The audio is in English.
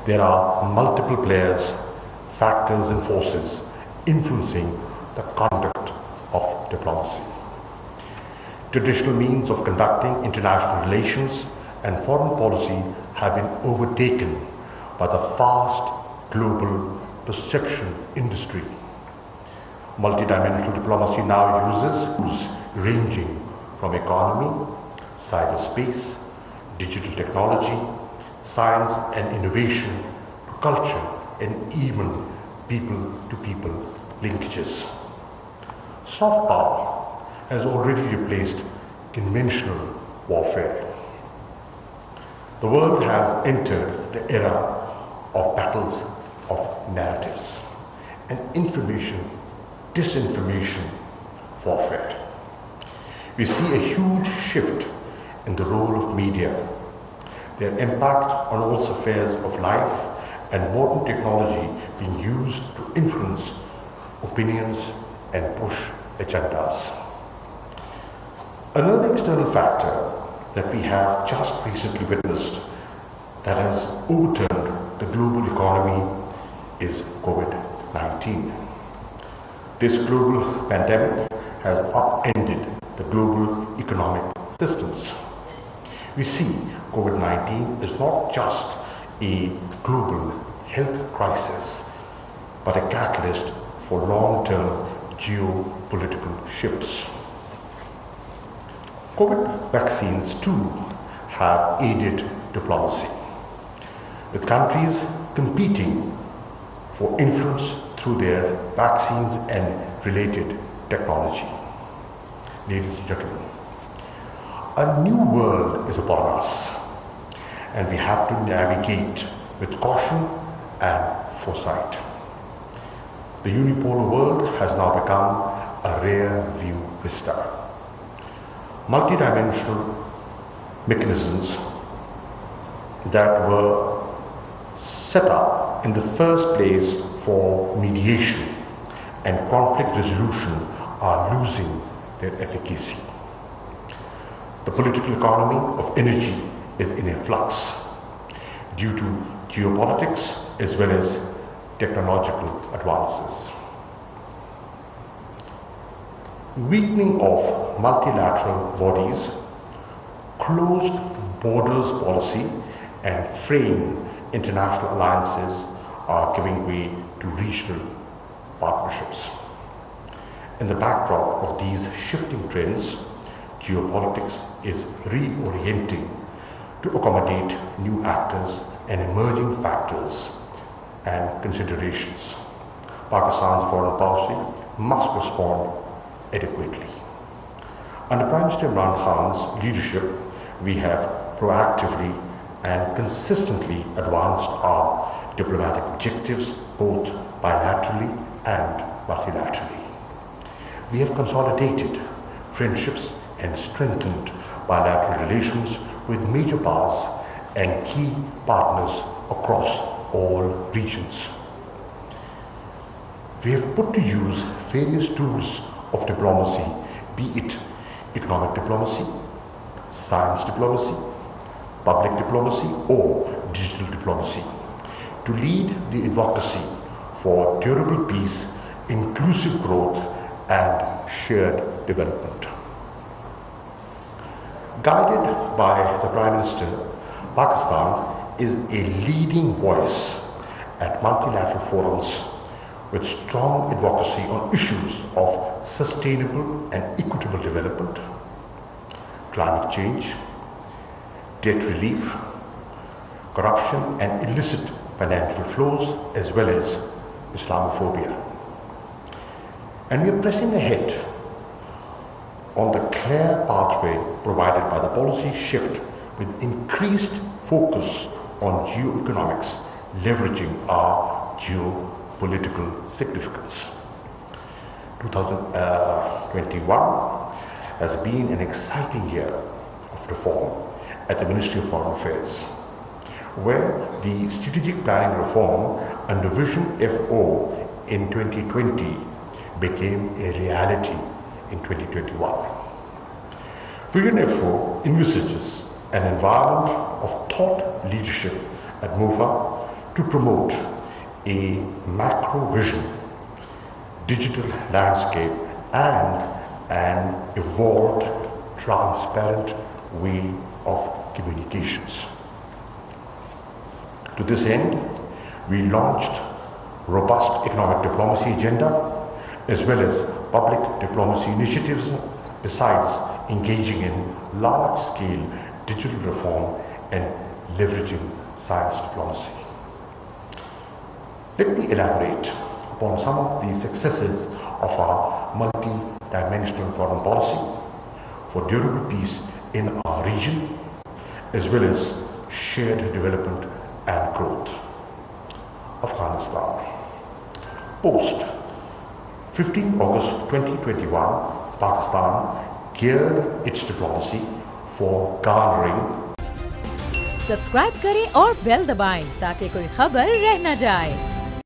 there are multiple players, factors and forces influencing the conduct of diplomacy. Traditional means of conducting international relations and foreign policy have been overtaken by the fast global perception industry. Multidimensional diplomacy now uses tools ranging from economy, cyberspace, digital technology, science and innovation, to culture and even people-to-people linkages. Soft power has already replaced conventional warfare. The world has entered the era of battles of narratives and disinformation warfare. We see a huge shift in the role of media, their impact on all spheres of life, and modern technology being used to influence opinions and push agendas. Another external factor that we have just recently witnessed that has overturned the global economy is COVID-19. This global pandemic has upended the global economic systems. We see COVID-19 is not just a global health crisis, but a catalyst for long-term geopolitical shifts. COVID vaccines too have aided diplomacy, with countries competing for influence through their vaccines and related technology. Ladies and gentlemen, a new world is upon us, and we have to navigate with caution and foresight. The unipolar world has now become a rare view vista. Multidimensional mechanisms that were set up in the first place for mediation and conflict resolution are losing their efficacy. The political economy of energy is in a flux due to geopolitics as well as technological advances. Weakening of multilateral bodies, closed borders policy, and fraying international alliances are giving way to regional partnerships. In the backdrop of these shifting trends, geopolitics is reorienting to accommodate new actors and emerging factors and considerations. Pakistan's foreign policy must respond adequately. Under Prime Minister Imran Khan's leadership, we have proactively and consistently advanced our diplomatic objectives both bilaterally and multilaterally. We have consolidated friendships and strengthened bilateral relations with major powers and key partners across all regions. We have put to use various tools of diplomacy, be it economic diplomacy, science diplomacy, public diplomacy, or digital diplomacy, to lead the advocacy for durable peace, inclusive growth, and shared development. Guided by the Prime Minister, Pakistan is a leading voice at multilateral forums with strong advocacy on issues of sustainable and equitable development, climate change, debt relief, corruption and illicit financial flows, as well as Islamophobia. And we are pressing ahead on the clear pathway provided by the policy shift with increased focus on geoeconomics, leveraging our geopolitical significance. 2021 has been an exciting year of reform at the Ministry of Foreign Affairs, where the strategic planning reform under Vision FO in 2020 became a reality in 2021. Vision FO envisages an environment of thought leadership at MOFA to promote a macro vision, digital landscape, and an evolved, transparent way of communications. To this end, we launched robust economic diplomacy agenda as well as public diplomacy initiatives, besides engaging in large-scale digital reform and leveraging science diplomacy. Let me elaborate upon some of the successes of our multi-dimensional foreign policy for durable peace in our region, as well as shared development and growth. Afghanistan. Post 15 August 2021, Pakistan geared its diplomacy for garnering. Subscribe करें और bell दबाएं ताकि कोई खबर रह न जाए।